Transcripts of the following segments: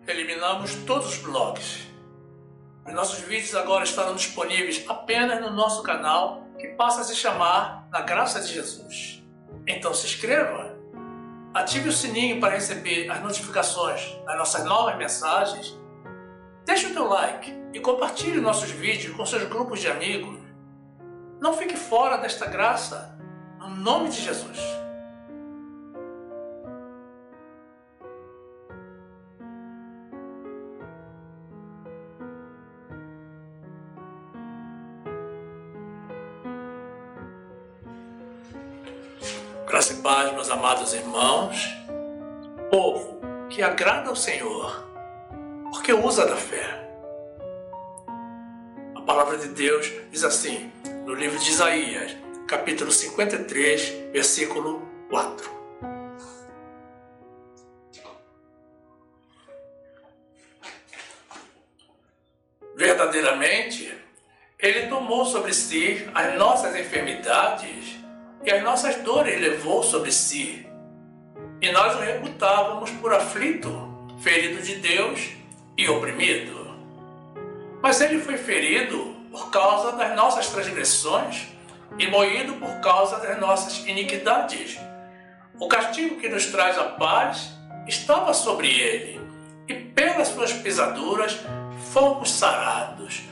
eliminamos todos os blogs. Os nossos vídeos agora estarão disponíveis apenas no nosso canal, que passa a se chamar Na Graça de Jesus. Então se inscreva, ative o sininho para receber as notificações das nossas novas mensagens, deixe o teu like e compartilhe nossos vídeos com seus grupos de amigos. Não fique fora desta graça, no nome de Jesus. Graça e paz, meus amados irmãos, povo que agrada ao Senhor, porque usa da fé. A palavra de Deus diz assim, no livro de Isaías, capítulo 53, versículo 4. Verdadeiramente, Ele tomou sobre si as nossas enfermidades e as nossas dores levou sobre si. E nós o reputávamos por aflito, ferido de Deus e oprimido. Mas ele foi ferido por causa das nossas transgressões e moído por causa das nossas iniquidades. O castigo que nos traz a paz estava sobre ele, e pelas suas pisaduras fomos sarados.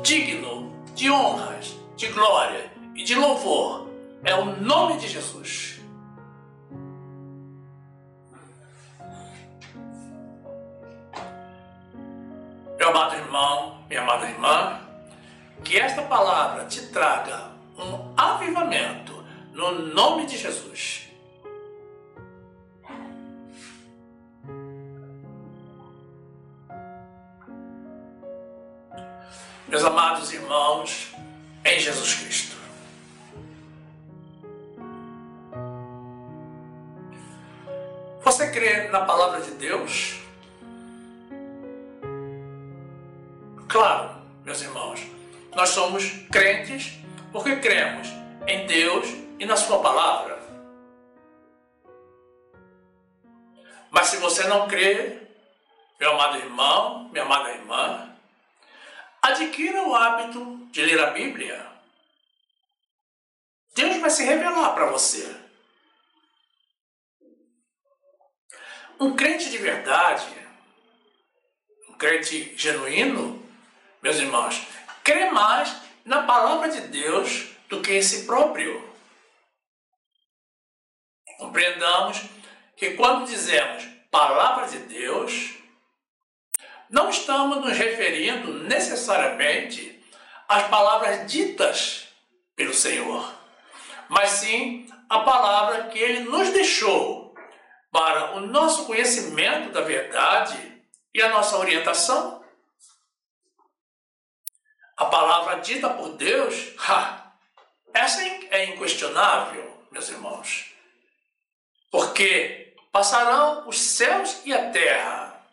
Digno de honras, de glória e de louvor é o nome de Jesus. Meu amado irmão, minha amada irmã, que esta palavra te traga um avivamento no nome de Jesus. Meus amados irmãos, em Jesus Cristo. Você crê na palavra de Deus? Claro, meus irmãos, nós somos crentes porque cremos em Deus e na sua palavra. Mas se você não crê, meu amado irmão, minha amada irmã, adquira o hábito de ler a Bíblia. Deus vai se revelar para você. Um crente de verdade, um crente genuíno, meus irmãos, crê mais na palavra de Deus do que em si próprio. Compreendamos que quando dizemos palavra de Deus, não estamos nos referindo necessariamente às palavras ditas pelo Senhor, mas sim à palavra que Ele nos deixou para o nosso conhecimento da verdade e a nossa orientação. A palavra dita por Deus, essa é inquestionável, meus irmãos. Porque passarão os céus e a terra,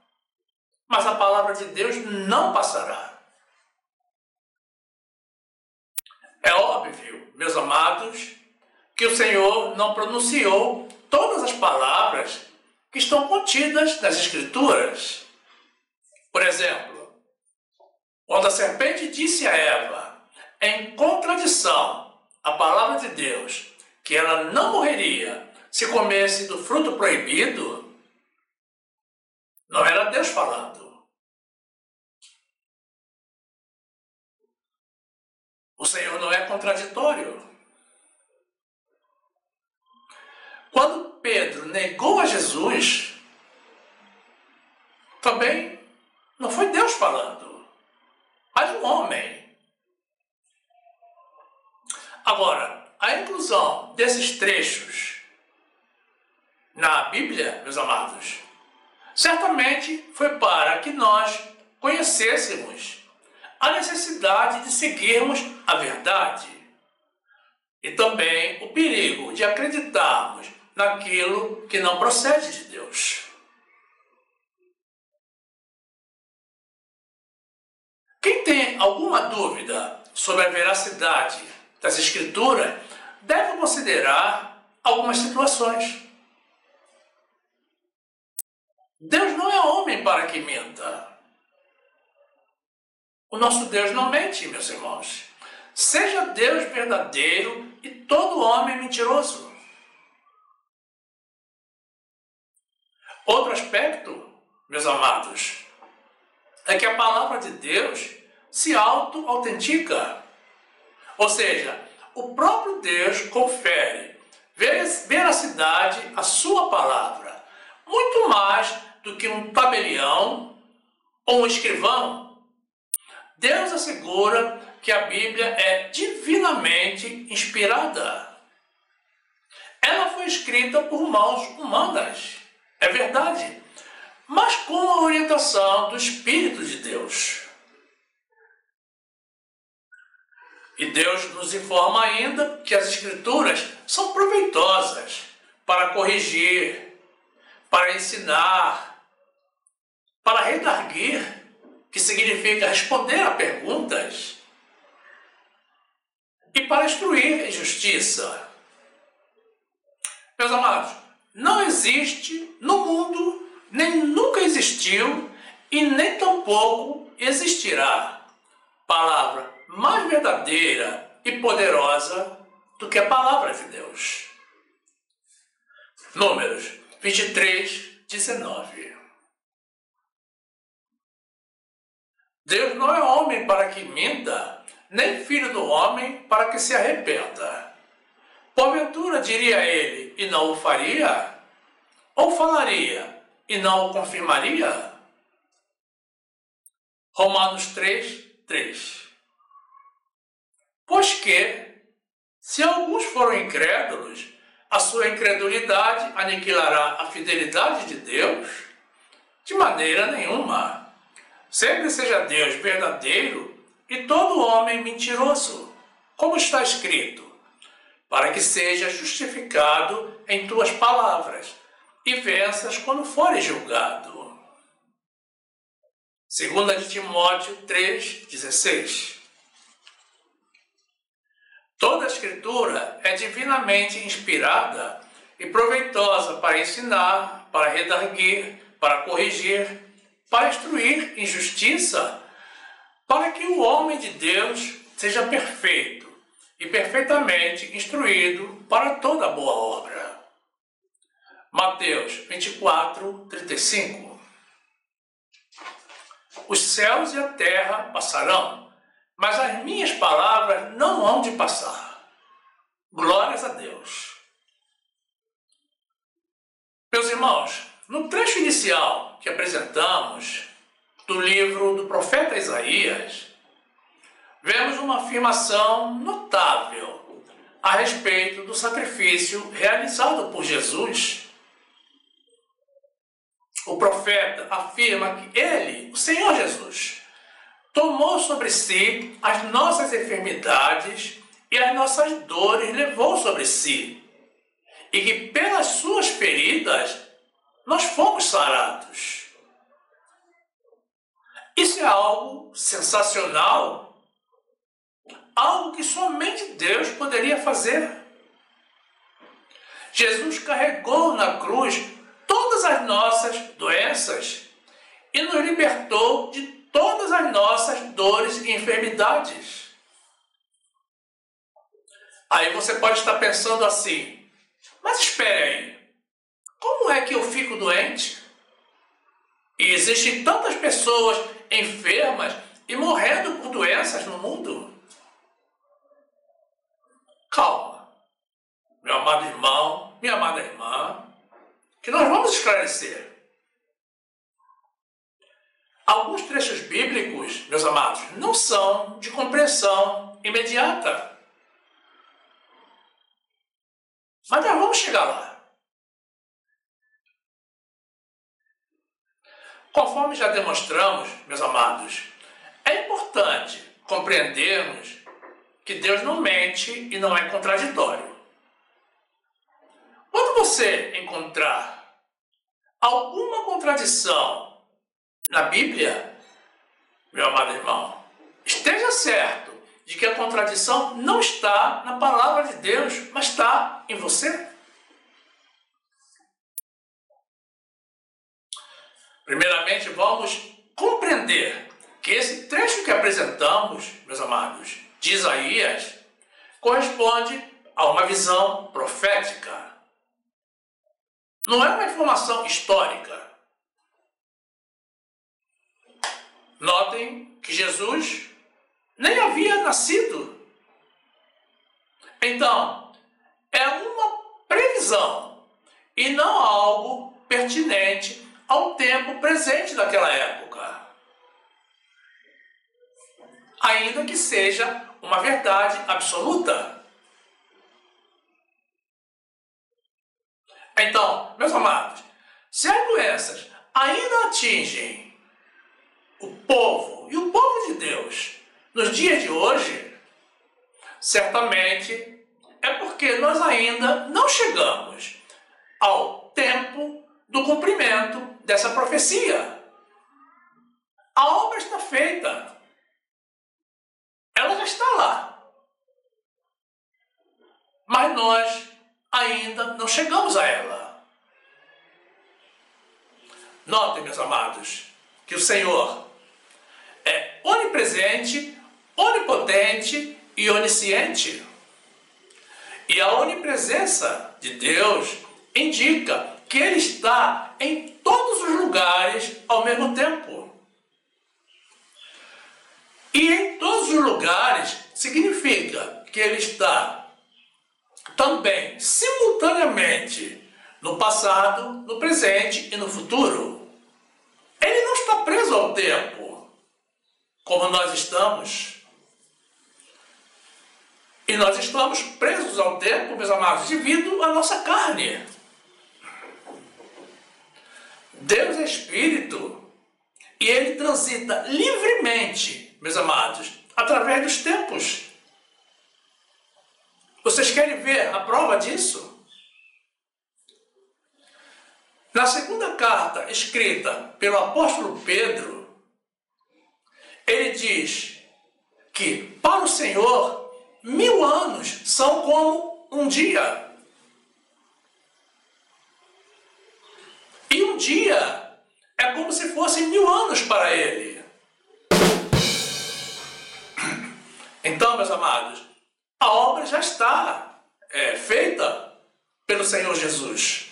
mas a palavra de Deus não passará. É óbvio, meus amados, que o Senhor não pronunciou todas as palavras que estão contidas nas Escrituras. Por exemplo, quando a serpente disse a Eva, em contradição à palavra de Deus, que ela não morreria se comesse do fruto proibido, não era Deus falando. O Senhor não é contraditório. Quando Pedro negou a Jesus, também não foi Deus falando, mas um homem. Agora, a inclusão desses trechos na Bíblia, meus amados, certamente foi para que nós conhecêssemos a necessidade de seguirmos a verdade e também o perigo de acreditarmos naquilo que não procede de Deus. Quem tem alguma dúvida sobre a veracidade das Escrituras deve considerar algumas situações. Deus não é homem para para que minta. O nosso Deus não mente, meus irmãos. Seja Deus verdadeiro e todo homem mentiroso. Outro aspecto, meus amados, é que a palavra de Deus se auto-autentica. Ou seja, o próprio Deus confere veracidade à sua palavra, muito mais do que um tabelião ou um escrivão. Deus assegura que a Bíblia é divinamente inspirada. Ela foi escrita por mãos humanas, é verdade, mas com a orientação do Espírito de Deus. E Deus nos informa ainda que as Escrituras são proveitosas para corrigir, para ensinar, para redarguir, que significa responder a perguntas, e para instruir em justiça. Meus amados, não existe no mundo, nem nunca existiu, e nem tampouco existirá palavra mais verdadeira e poderosa do que a palavra de Deus. Números 23, 19. Deus não é homem para que minta, nem filho do homem para que se arrependa. Porventura diria ele e não o faria? Ou falaria e não o confirmaria? Romanos 3, 3. Pois que, se alguns foram incrédulos, a sua incredulidade aniquilará a fidelidade de Deus? De maneira nenhuma. Sempre seja Deus verdadeiro e todo homem mentiroso, como está escrito, para que seja justificado em tuas palavras e venças quando fores julgado. 2 de Timóteo 3,16. Toda a Escritura é divinamente inspirada e proveitosa para ensinar, para redarguir, para corrigir, para instruir em justiça, para que o homem de Deus seja perfeito e perfeitamente instruído para toda boa obra. Mateus 24, 35. Os céus e a terra passarão, mas as minhas palavras não hão de passar. Glórias a Deus. Meus irmãos, no trecho inicial que apresentamos do livro do profeta Isaías, vemos uma afirmação notável a respeito do sacrifício realizado por Jesus. O profeta afirma que ele, o Senhor Jesus, tomou sobre si as nossas enfermidades e as nossas dores levou sobre si, e que pelas suas feridas nós fomos sarados. Isso é algo sensacional, algo que somente Deus poderia fazer. Jesus carregou na cruz todas as nossas doenças e nos libertou de todas as nossas dores e enfermidades. Aí você pode estar pensando assim, mas espere aí, como é que eu fico doente? E existem tantas pessoas enfermas e morrendo por doenças no mundo? Calma, meu amado irmão, minha amada irmã, que nós vamos esclarecer. Alguns trechos bíblicos, meus amados, não são de compreensão imediata. Mas nós vamos chegar lá. Conforme já demonstramos, meus amados, é importante compreendermos que Deus não mente e não é contraditório. Quando você encontrar alguma contradição na Bíblia, meu amado irmão, esteja certo de que a contradição não está na palavra de Deus, mas está em você. Primeiramente, vamos compreender que esse trecho que apresentamos, meus amados, de Isaías, corresponde a uma visão profética. Não é uma informação histórica. Notem que Jesus nem havia nascido. Então, é uma previsão e não algo pertinente ao tempo presente daquela época. Ainda que seja uma verdade absoluta. Então, meus amados, se as doenças ainda atingem o povo e o povo de Deus nos dias de hoje, certamente é porque nós ainda não chegamos ao tempo do cumprimento dessa profecia. A obra está feita. Ela já está lá. Mas nós ainda não chegamos a ela. Notem, meus amados, que o Senhor é onipresente, onipotente e onisciente. E a onipresença de Deus indica que Ele está em todos os lugares ao mesmo tempo. E em todos os lugares significa que Ele está também, simultaneamente, no passado, no presente e no futuro. Ele não está preso ao tempo, como nós estamos. E nós estamos presos ao tempo, meus amados, devido à nossa carne. Deus é Espírito e Ele transita livremente, meus amados, através dos tempos. Vocês querem ver a prova disso? Na segunda carta escrita pelo apóstolo Pedro, ele diz que para o Senhor 1000 anos são como um dia. E um dia é como se fossem 1000 anos para Ele. Então, meus amados, a obra já está feita pelo Senhor Jesus.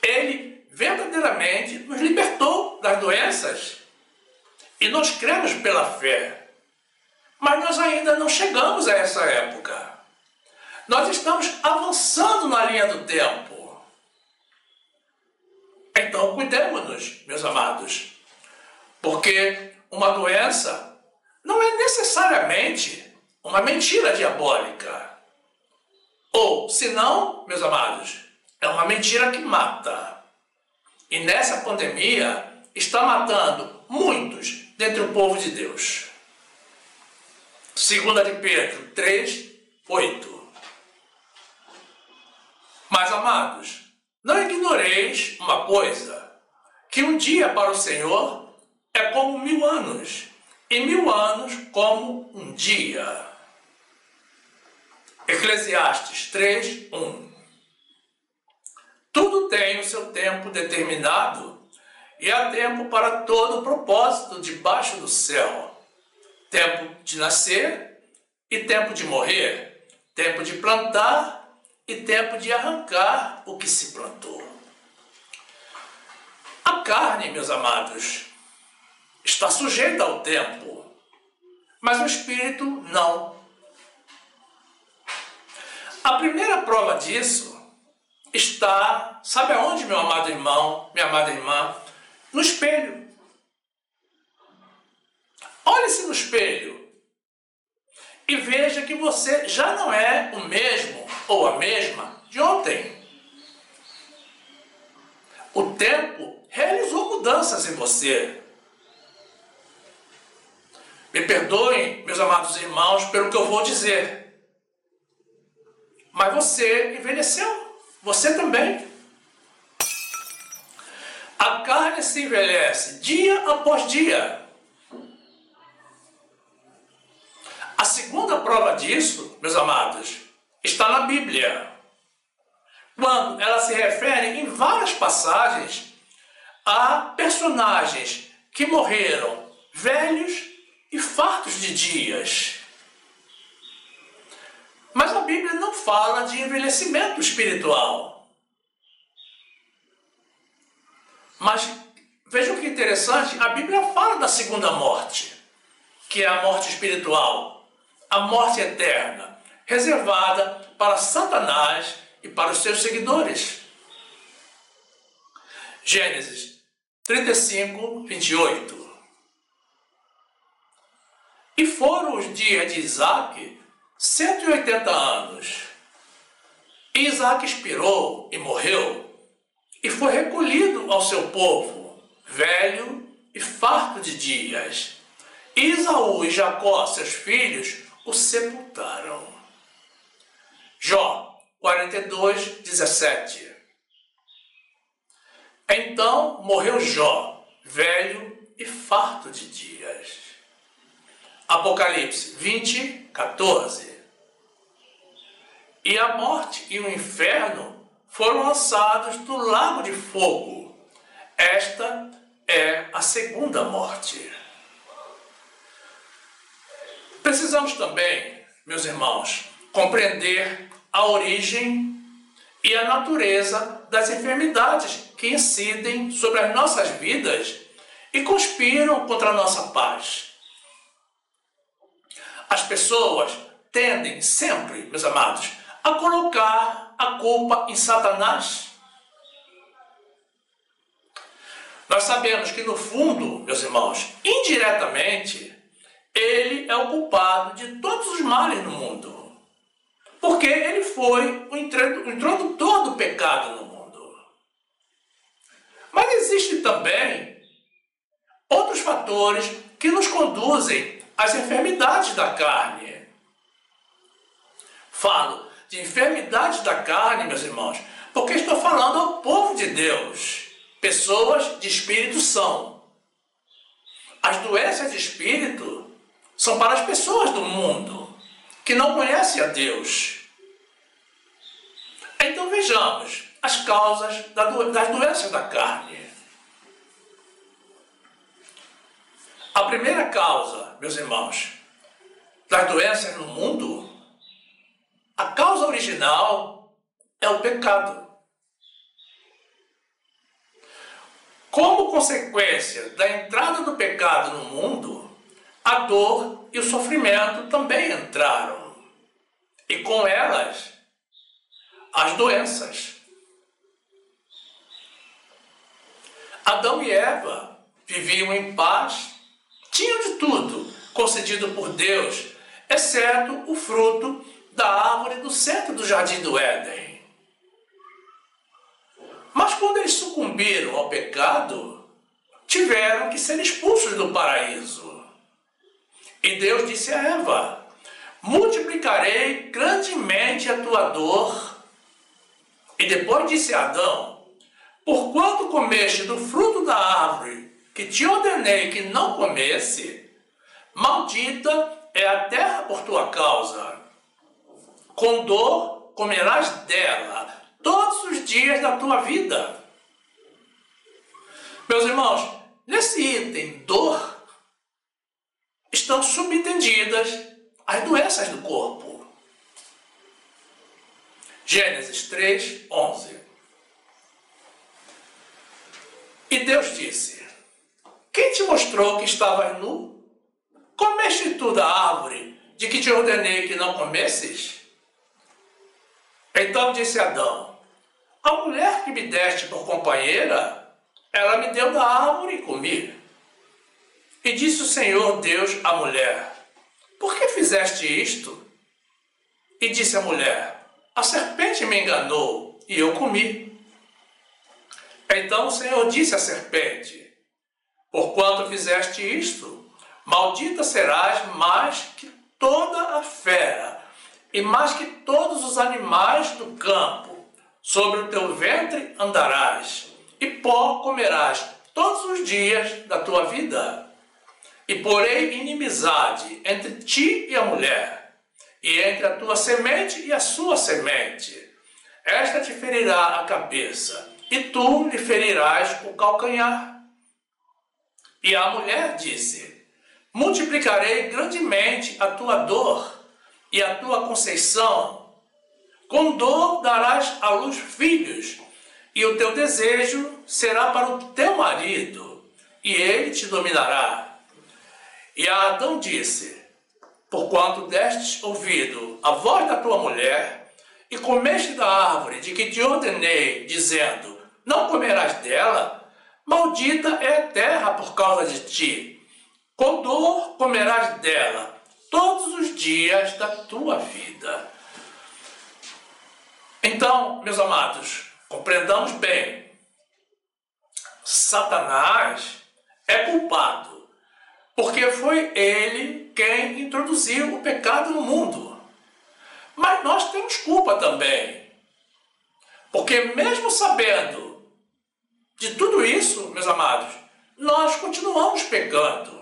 Ele verdadeiramente nos libertou das doenças. E nós cremos pela fé. Mas nós ainda não chegamos a essa época. Nós estamos avançando na linha do tempo. Então, cuidemos-nos, meus amados. Porque uma doença não é necessariamente uma mentira diabólica. Ou, se não, meus amados, é uma mentira que mata. E nessa pandemia está matando muitos dentre o povo de Deus. 2 de Pedro 3, 8. Mas, amados, não ignoreis uma coisa, que um dia para o Senhor é como 1000 anos, e 1000 anos como um dia. Eclesiastes 3, 1. Tudo tem o seu tempo determinado, e há tempo para todo propósito debaixo do céu. Tempo de nascer e tempo de morrer, tempo de plantar e tempo de arrancar o que se plantou. A carne, meus amados, está sujeita ao tempo, mas o espírito não. A primeira prova disso está, sabe aonde, meu amado irmão, minha amada irmã? No espelho. Olhe-se no espelho e veja que você já não é o mesmo ou a mesma de ontem. O tempo realizou mudanças em você. Me perdoem, meus amados irmãos, pelo que eu vou dizer. Mas você envelheceu. Você também. A carne se envelhece dia após dia. A segunda prova disso, meus amados, está na Bíblia. Quando ela se refere em várias passagens há personagens que morreram velhos e fartos de dias. Mas a Bíblia não fala de envelhecimento espiritual. Mas vejam que interessante, a Bíblia fala da segunda morte, que é a morte espiritual, a morte eterna, reservada para Satanás e para os seus seguidores. Gênesis 35, 28. E foram os dias de Isaque 180 anos. E Isaque expirou e morreu, e foi recolhido ao seu povo, velho e farto de dias. E Esaú e Jacó, seus filhos, o sepultaram. Jó 42, 17. Então morreu Jó, velho e farto de dias. Apocalipse 20, 14. E a morte e o inferno foram lançados do lago de fogo. Esta é a segunda morte. Precisamos também, meus irmãos, compreender a origem e a natureza das enfermidades que incidem sobre as nossas vidas e conspiram contra a nossa paz. As pessoas tendem sempre, meus amados, a colocar a culpa em Satanás. Nós sabemos que, no fundo, meus irmãos, indiretamente, ele é o culpado de todos os males no mundo. Porque ele foi o introdutor do pecado no mundo. Mas existem também outros fatores que nos conduzem às enfermidades da carne. Falo de enfermidades da carne, meus irmãos, porque estou falando ao povo de Deus. Pessoas de espírito são. As doenças de espírito são para as pessoas do mundo que não conhecem a Deus. Então vejamos as causas das doenças da carne. A primeira causa, meus irmãos, das doenças no mundo, a causa original é o pecado. Como consequência da entrada do pecado no mundo, a dor e o sofrimento também entraram. E com elas, as doenças. Adão e Eva viviam em paz, tinham de tudo concedido por Deus, exceto o fruto da árvore do centro do jardim do Éden. Mas quando eles sucumbiram ao pecado, tiveram que ser expulsos do paraíso. E Deus disse a Eva: multiplicarei grandemente a tua dor. E depois disse a Adão: porquanto comeste do fruto da árvore que te ordenei que não comesse, maldita é a terra por tua causa. Com dor comerás dela todos os dias da tua vida. Meus irmãos, nesse item dor, estão subentendidas as doenças do corpo. Gênesis 3, 11. E Deus disse: quem te mostrou que estavas nu? Comeste tu da árvore de que te ordenei que não comesses? Então disse Adão: a mulher que me deste por companheira, ela me deu da árvore e comi. E disse o Senhor Deus à mulher: por que fizeste isto? E disse a mulher: a serpente me enganou e eu comi. Então o Senhor disse à serpente: porquanto fizeste isto, maldita serás mais que toda a fera, e mais que todos os animais do campo. Sobre o teu ventre andarás, e pó comerás todos os dias da tua vida. E porei inimizade entre ti e a mulher, e entre a tua semente e a sua semente. Esta te ferirá a cabeça, e tu lhe ferirás o calcanhar. E a mulher disse: multiplicarei grandemente a tua dor e a tua conceição. Com dor darás à luz filhos, e o teu desejo será para o teu marido, e ele te dominará. E a Adão disse: porquanto destes ouvido a voz da tua mulher, e comeste da árvore de que te ordenei, dizendo: não comerás dela, maldita é a terra por causa de ti. Com dor comerás dela todos os dias da tua vida. Então, meus amados, compreendamos bem. Satanás é culpado, porque foi ele quem introduziu o pecado no mundo. Mas nós temos culpa também, porque mesmo sabendo de tudo isso, meus amados, nós continuamos pecando.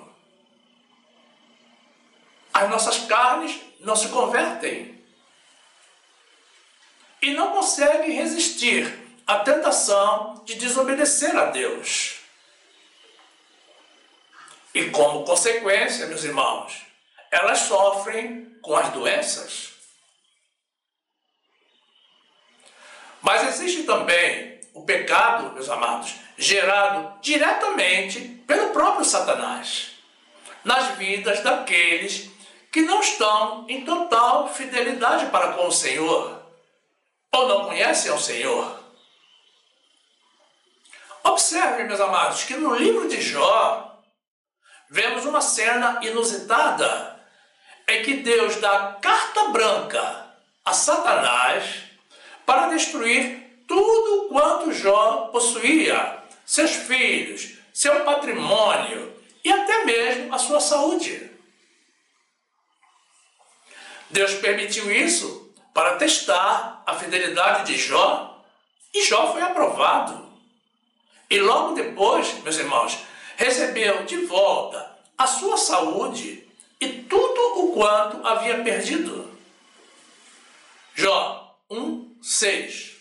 As nossas carnes não se convertem e não conseguem resistir à tentação de desobedecer a Deus. E como consequência, meus irmãos, elas sofrem com as doenças. Mas existe também o pecado, meus amados, gerado diretamente pelo próprio Satanás nas vidas daqueles que não estão em total fidelidade para com o Senhor ou não conhecem ao Senhor. Observe, meus amados, que no livro de Jó vemos uma cena inusitada em que Deus dá carta branca a Satanás para destruir tudo quanto Jó possuía, seus filhos, seu patrimônio e até mesmo a sua saúde. Deus permitiu isso para testar a fidelidade de Jó, e Jó foi aprovado. E logo depois, meus irmãos, recebeu de volta a sua saúde e tudo o quanto havia perdido. Jó 1:6.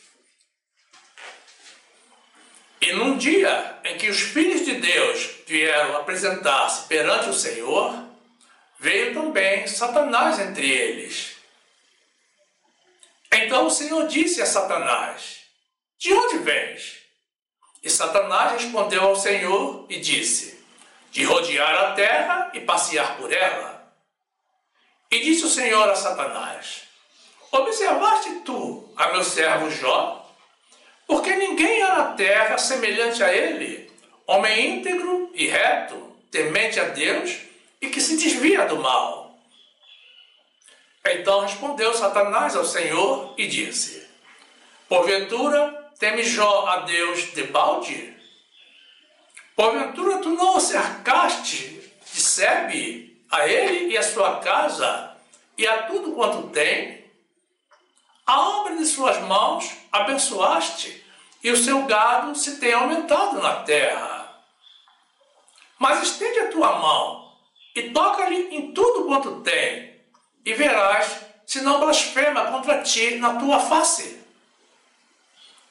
E num dia em que os filhos de Deus vieram apresentar-se perante o Senhor, veio também Satanás entre eles. Então o Senhor disse a Satanás: de onde vens? E Satanás respondeu ao Senhor e disse: de rodear a terra e passear por ela. E disse o Senhor a Satanás: observaste tu a meu servo Jó? Porque ninguém há na terra semelhante a ele, homem íntegro e reto, temente a Deus e que se desvia do mal. Então respondeu Satanás ao Senhor e disse: porventura teme Jó a Deus debalde? Porventura tu não o cercaste de sebe a ele e a sua casa e a tudo quanto tem? A obra de suas mãos abençoaste, e o seu gado se tem aumentado na terra. Mas estende a tua mão e toca-lhe em tudo quanto tem, e verás se não blasfema contra ti na tua face.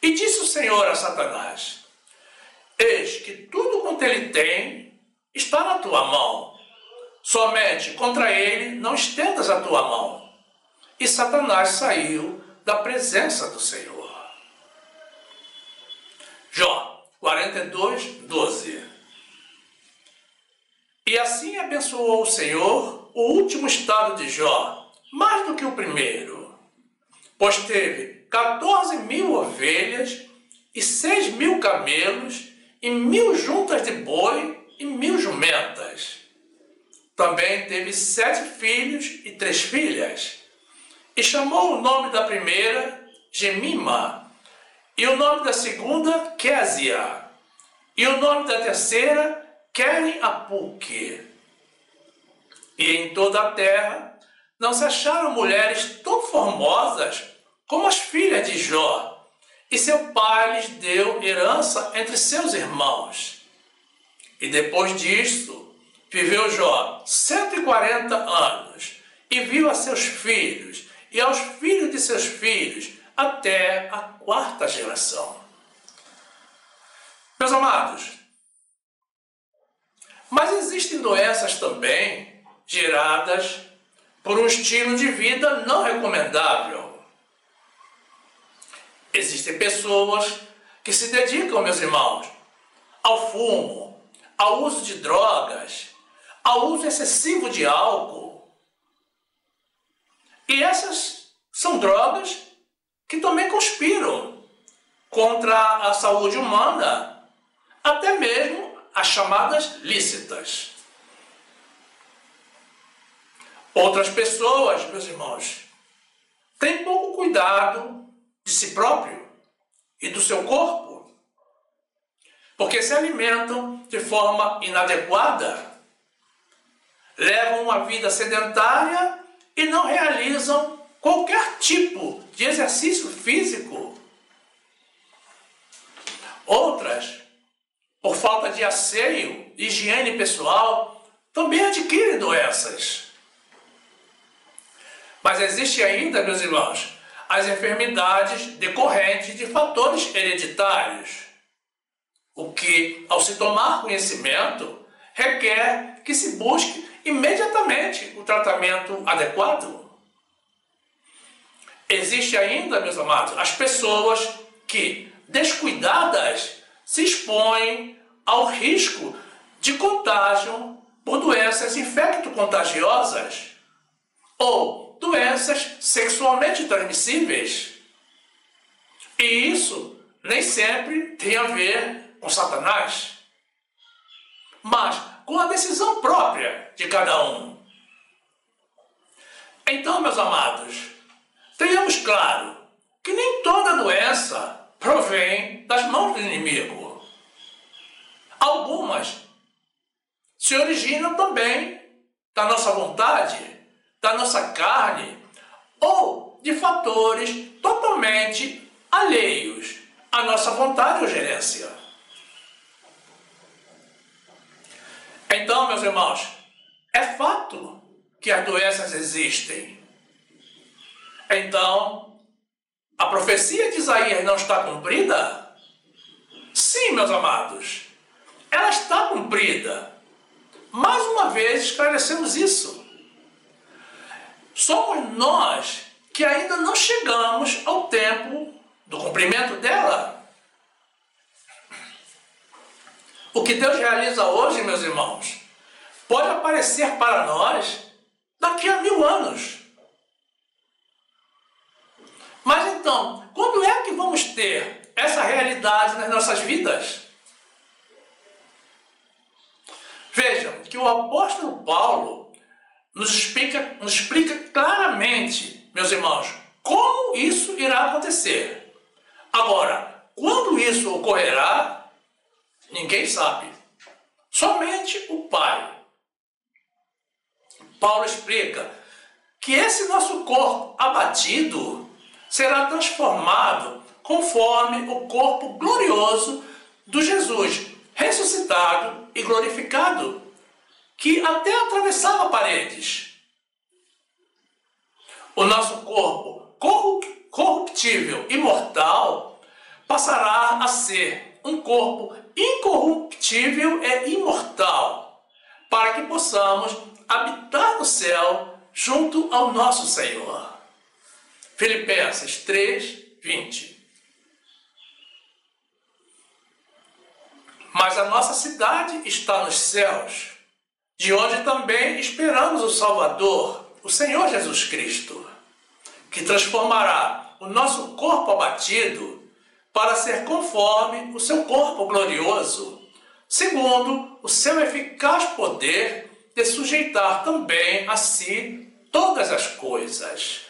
E disse o Senhor a Satanás: eis que tudo quanto ele tem está na tua mão, somente contra ele não estendas a tua mão. E Satanás saiu da presença do Senhor. Jó 42:12. E assim abençoou o Senhor o último estado de Jó, mais do que o primeiro, pois teve 14.000 ovelhas e 6.000 camelos e 1.000 juntas de boi e 1.000 jumentas. Também teve 7 filhos e 3 filhas. E chamou o nome da primeira Gemima, e o nome da segunda Késia, e o nome da terceira Queren-Apuque. E em toda a terra não se acharam mulheres tão formosas como as filhas de Jó, e seu pai lhes deu herança entre seus irmãos. E depois disto, viveu Jó 140 anos, e viu a seus filhos, e aos filhos de seus filhos, até a 4ª geração. Meus amados, mas existem doenças também geradas por um estilo de vida não recomendável. Existem pessoas que se dedicam, meus irmãos, ao fumo, ao uso de drogas, ao uso excessivo de álcool. E essas são drogas que também conspiram contra a saúde humana, até mesmo as chamadas lícitas. Outras pessoas, meus irmãos, têm pouco cuidado de si próprio e do seu corpo, porque se alimentam de forma inadequada, levam uma vida sedentária e não realizam qualquer tipo de exercício físico. Outras, por falta de asseio e higiene pessoal, também adquirem doenças. Mas existe ainda, meus irmãos, as enfermidades decorrentes de fatores hereditários, o que, ao se tomar conhecimento, requer que se busque imediatamente o tratamento adequado. Existe ainda, meus amados, as pessoas que, descuidadas, se expõem ao risco de contágio por doenças infecto-contagiosas ou doenças sexualmente transmissíveis. E isso nem sempre tem a ver com Satanás, mas com a decisão própria de cada um. Então, meus amados, tenhamos claro que nem toda doença provém das mãos do inimigo. Algumas se originam também da nossa vontade, da nossa carne, ou de fatores totalmente alheios à nossa vontade ou gerência. Então, meus irmãos, é fato que as doenças existem. Então, a profecia de Isaías não está cumprida? Sim, meus amados, ela está cumprida. Mais uma vez esclarecemos isso. Somos nós que ainda não chegamos ao tempo do cumprimento dela. O que Deus realiza hoje, meus irmãos, pode aparecer para nós daqui a 1000 anos. Mas então, quando é que vamos ter essa realidade nas nossas vidas? Vejam que o apóstolo Paulo nos explica claramente, meus irmãos, como isso irá acontecer. Agora, quando isso ocorrerá, ninguém sabe. Somente o Pai. Paulo explica que esse nosso corpo abatido será transformado conforme o corpo glorioso do Jesus, ressuscitado e glorificado, que até atravessava paredes. O nosso corpo corruptível e mortal passará a ser um corpo incorruptível e imortal, para que possamos habitar no céu junto ao nosso Senhor. Filipenses 3, 20. Mas a nossa cidade está nos céus, de onde também esperamos o Salvador, o Senhor Jesus Cristo, que transformará o nosso corpo abatido para ser conforme o seu corpo glorioso, segundo o seu eficaz poder de sujeitar também a si todas as coisas.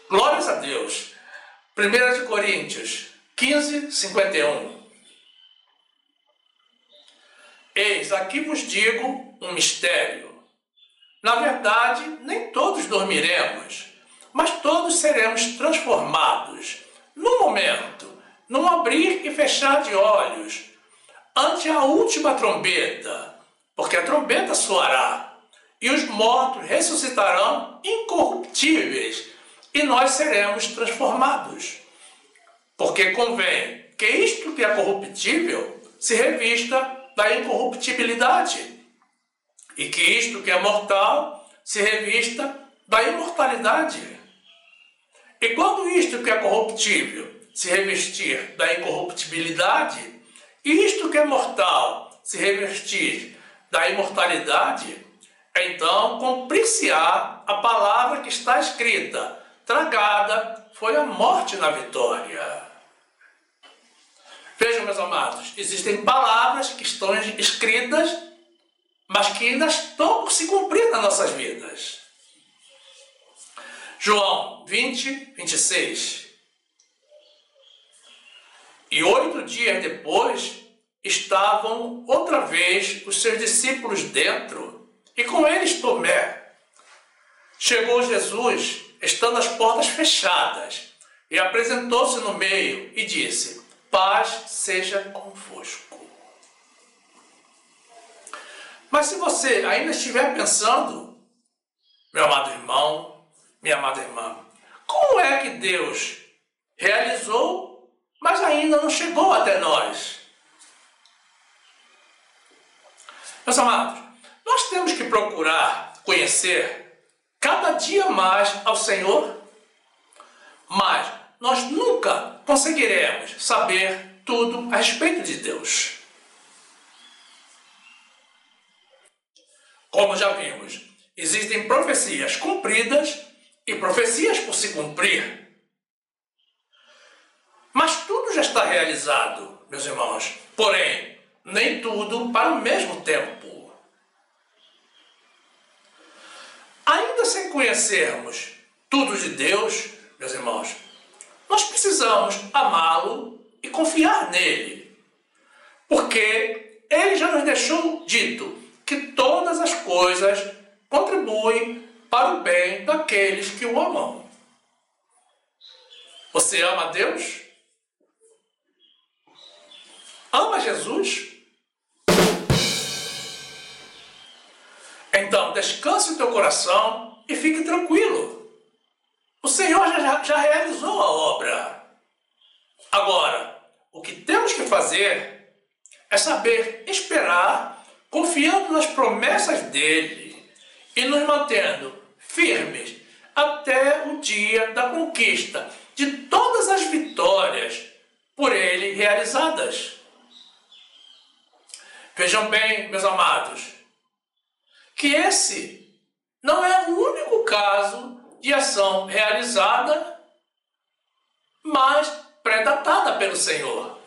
Glórias a Deus. 1 Coríntios 15, 51. Eis, aqui vos digo um mistério. Na verdade, nem todos dormiremos, mas todos seremos transformados, num momento, num abrir e fechar de olhos, ante a última trombeta, porque a trombeta soará, e os mortos ressuscitarão incorruptíveis, e nós seremos transformados. Porque convém que isto que é corruptível se revista da incorruptibilidade, e que isto que é mortal se revista da imortalidade. E quando isto que é corruptível se revestir da incorruptibilidade, e isto que é mortal se revestir da imortalidade, então cumprir-se-á a palavra que está escrita: tragada foi a morte na vitória. Vejam, meus amados, existem palavras que estão escritas, mas que ainda estão por se cumprir nas nossas vidas. João 20, 26. E 8 dias depois, estavam outra vez os seus discípulos dentro, e com eles Tomé. Chegou Jesus, estando as portas fechadas, e apresentou-se no meio e disse: paz seja convosco. Mas se você ainda estiver pensando, meu amado irmão, minha amada irmã, como é que Deus realizou, mas ainda não chegou até nós? Meus amados, nós temos que procurar conhecer cada dia mais ao Senhor, mas nós nunca conseguiremos saber tudo a respeito de Deus. Como já vimos, existem profecias cumpridas e profecias por se cumprir. Mas tudo já está realizado, meus irmãos. Porém, nem tudo para o mesmo tempo. Ainda sem conhecermos tudo de Deus, meus irmãos, nós precisamos amá-lo e confiar nele. Porque ele já nos deixou dito que todas as coisas contribuem para o bem daqueles que o amam. Você ama a Deus? Ama Jesus? Então, descanse o teu coração e fique tranquilo. O Senhor já realizou a obra. Agora, o que temos que fazer é saber esperar, confiando nas promessas dele e nos mantendo firmes até o dia da conquista de todas as vitórias por ele realizadas. Vejam bem, meus amados, que esse não é o único caso de ação realizada, mas predatada pelo Senhor.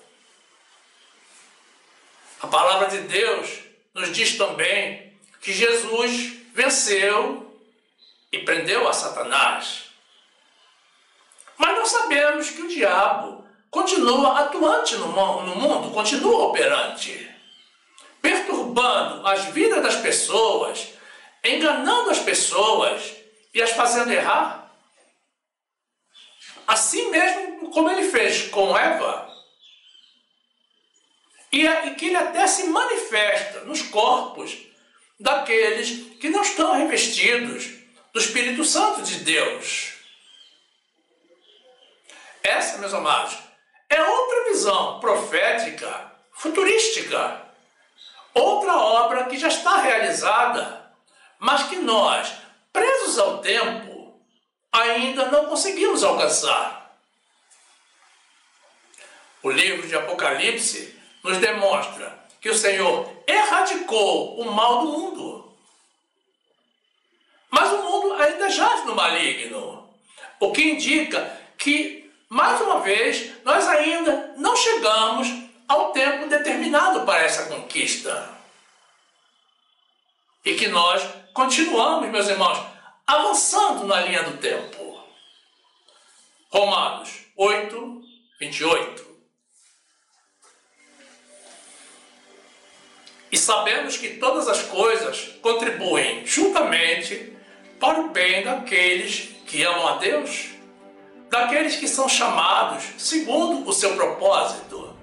A palavra de Deus nos diz também que Jesus venceu e prendeu a Satanás. Mas nós sabemos que o diabo continua atuante no mundo, continua operante, perturbando as vidas das pessoas, enganando as pessoas e as fazendo errar. Assim mesmo como ele fez com Eva. E que ele até se manifesta nos corpos daqueles que não estão revestidos do Espírito Santo de Deus. Essa, meus amados, é outra visão profética, futurística. Outra obra que já está realizada, mas que nós, presos ao tempo, ainda não conseguimos alcançar. O livro de Apocalipse nos demonstra que o Senhor erradicou o mal do mundo. Mas o mundo ainda jaz no maligno, o que indica que, mais uma vez, nós ainda não chegamos ao tempo determinado para essa conquista. E que nós continuamos, meus irmãos, avançando na linha do tempo. Romanos 8, 28. E sabemos que todas as coisas contribuem juntamente para o bem daqueles que amam a Deus, daqueles que são chamados segundo o seu propósito.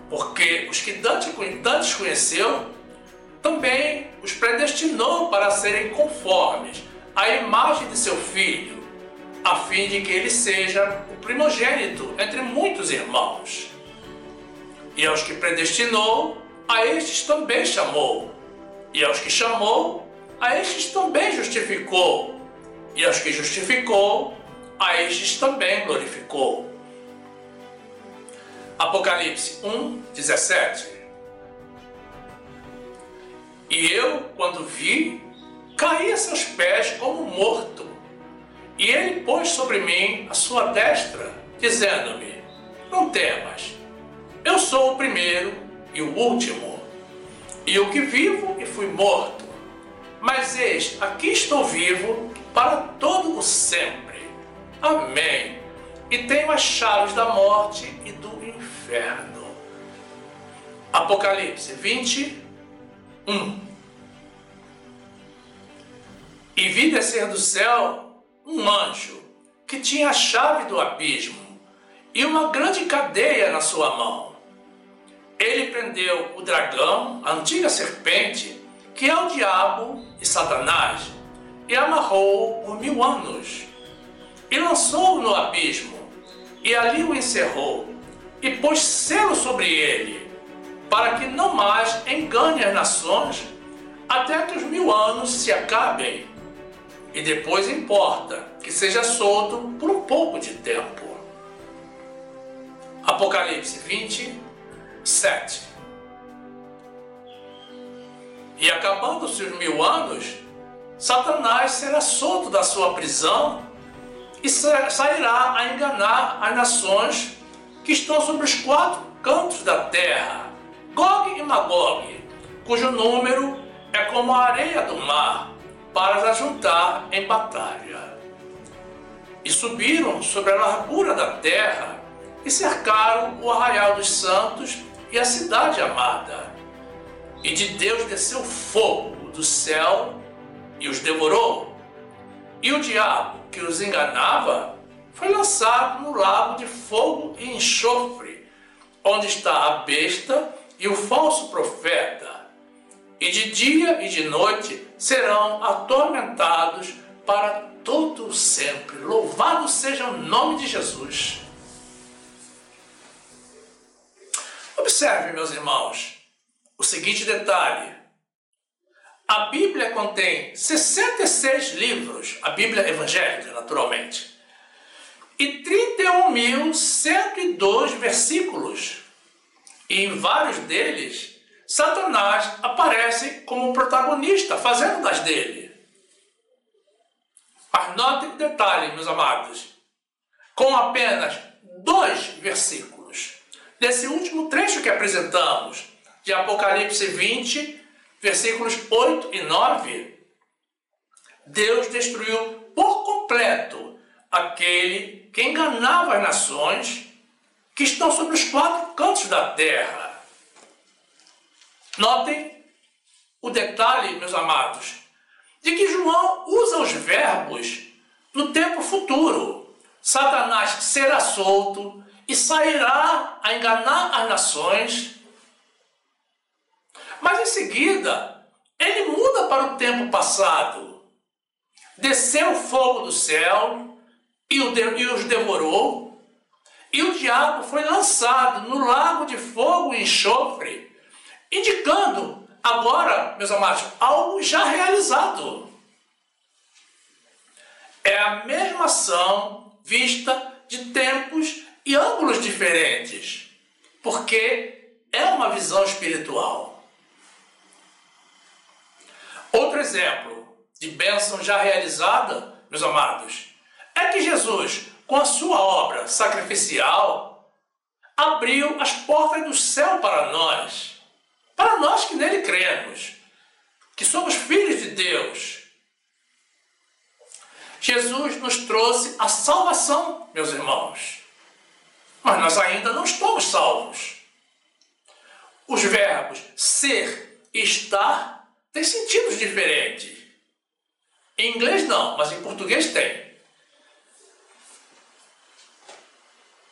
Porque os que dantes conheceu, também os predestinou para serem conformes à imagem de seu Filho, a fim de que ele seja o primogênito entre muitos irmãos. E aos que predestinou, a estes também chamou. E aos que chamou, a estes também justificou. E aos que justificou, a estes também glorificou. Apocalipse 1:17. E eu, quando vi, caí a seus pés como morto. E ele pôs sobre mim a sua destra, dizendo-me: não temas, eu sou o primeiro e o último, e o que vivo e fui morto. Mas eis, aqui estou vivo para todo o sempre. Amém. E tenho as chaves da morte e do inferno. Apocalipse 20:1. E vi descer do céu um anjo que tinha a chave do abismo e uma grande cadeia na sua mão. Ele prendeu o dragão, a antiga serpente, que é o diabo e Satanás, e amarrou-o por 1000 anos. E lançou-o no abismo, e ali o encerrou, e pôs selo sobre ele, para que não mais engane as nações, até que os 1000 anos se acabem. E depois importa que seja solto por um pouco de tempo. Apocalipse 20:7. E acabando-se os 1000 anos, Satanás será solto da sua prisão e sairá a enganar as nações que estão sobre os 4 cantos da terra, Gog e Magog, cujo número é como a areia do mar, para as ajuntar em batalha. E subiram sobre a largura da terra e cercaram o arraial dos santos e a cidade amada. E de Deus desceu fogo do céu e os devorou. E o diabo que os enganava foi lançado no lago de fogo e enxofre, onde está a besta e o falso profeta. E de dia e de noite serão atormentados para todo sempre. Louvado seja o nome de Jesus. Observe, meus irmãos, o seguinte detalhe. A Bíblia contém 66 livros, a Bíblia evangélica, naturalmente, e 31.102 versículos. E em vários deles, Satanás aparece como protagonista, fazendo das dele. Mas notem o detalhe, meus amados, com apenas 2 versículos, desse último trecho que apresentamos, de Apocalipse 20, versículos 8 e 9, Deus destruiu por completo aquele que enganava as nações que estão sobre os 4 cantos da terra. Notem o detalhe, meus amados, de que João usa os verbos no tempo futuro. Satanás será solto e sairá a enganar as nações. Mas em seguida, ele muda para o tempo passado. Desceu fogo do céu e os devorou, e o diabo foi lançado no lago de fogo e enxofre, indicando agora, meus amados, algo já realizado. É a mesma ação vista de tempos e ângulos diferentes, porque é uma visão espiritual. Outro exemplo de bênção já realizada, meus amados, é que Jesus, com a sua obra sacrificial, abriu as portas do céu para nós que nele cremos, que somos filhos de Deus. Jesus nos trouxe a salvação, meus irmãos, mas nós ainda não estamos salvos. Os verbos ser e estar têm sentidos diferentes. Em inglês não, mas em português tem.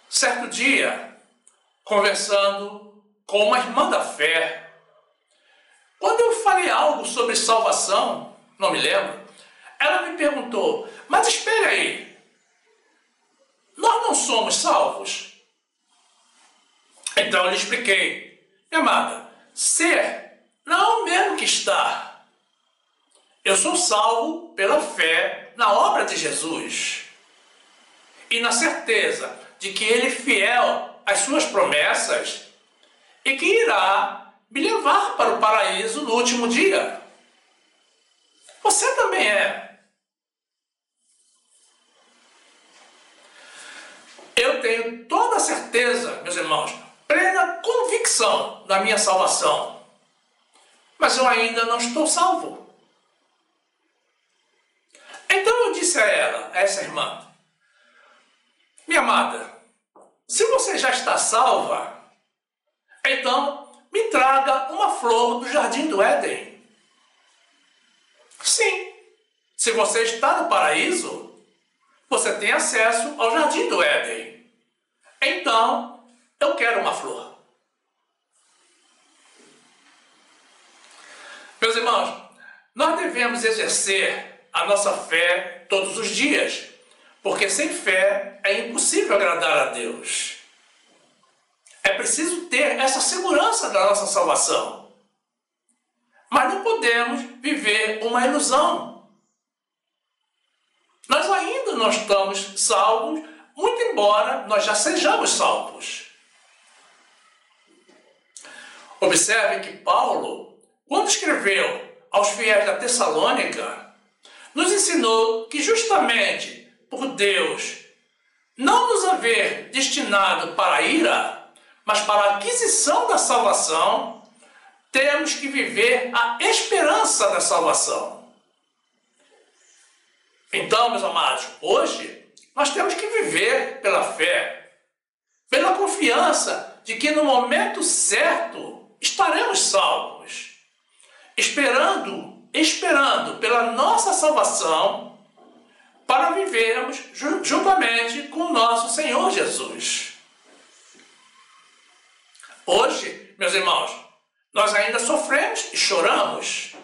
Certo dia, conversando com uma irmã da fé, quando eu falei algo sobre salvação, não me lembro, ela me perguntou: mas espere aí, nós não somos salvos? Então eu lhe expliquei: minha amada, ser não é o mesmo que estar. Eu sou salvo pela fé na obra de Jesus e na certeza de que Ele é fiel às suas promessas e que irá me levar para o paraíso no último dia. Você também é. Eu tenho toda a certeza, meus irmãos, plena convicção da minha salvação, mas eu ainda não estou salvo. Então eu disse a ela, a essa irmã: minha amada, se você já está salva, então me traga uma flor do jardim do Éden. Sim, se você está no paraíso, você tem acesso ao jardim do Éden. Então, eu quero uma flor. Meus irmãos, nós devemos exercer a nossa fé todos os dias, porque sem fé é impossível agradar a Deus. É preciso ter essa segurança da nossa salvação. Mas não podemos viver uma ilusão. Nós ainda não estamos salvos, muito embora nós já sejamos salvos. Observe que Paulo, quando escreveu aos fiéis da Tessalônica, nos ensinou que justamente por Deus não nos haver destinado para a ira, mas para a aquisição da salvação, temos que viver a esperança da salvação. Então, meus amados, hoje nós temos que viver pela fé, pela confiança de que no momento certo estaremos salvos, esperando pela nossa salvação para vivermos juntamente com o nosso Senhor Jesus. Hoje, meus irmãos, nós ainda sofremos e choramos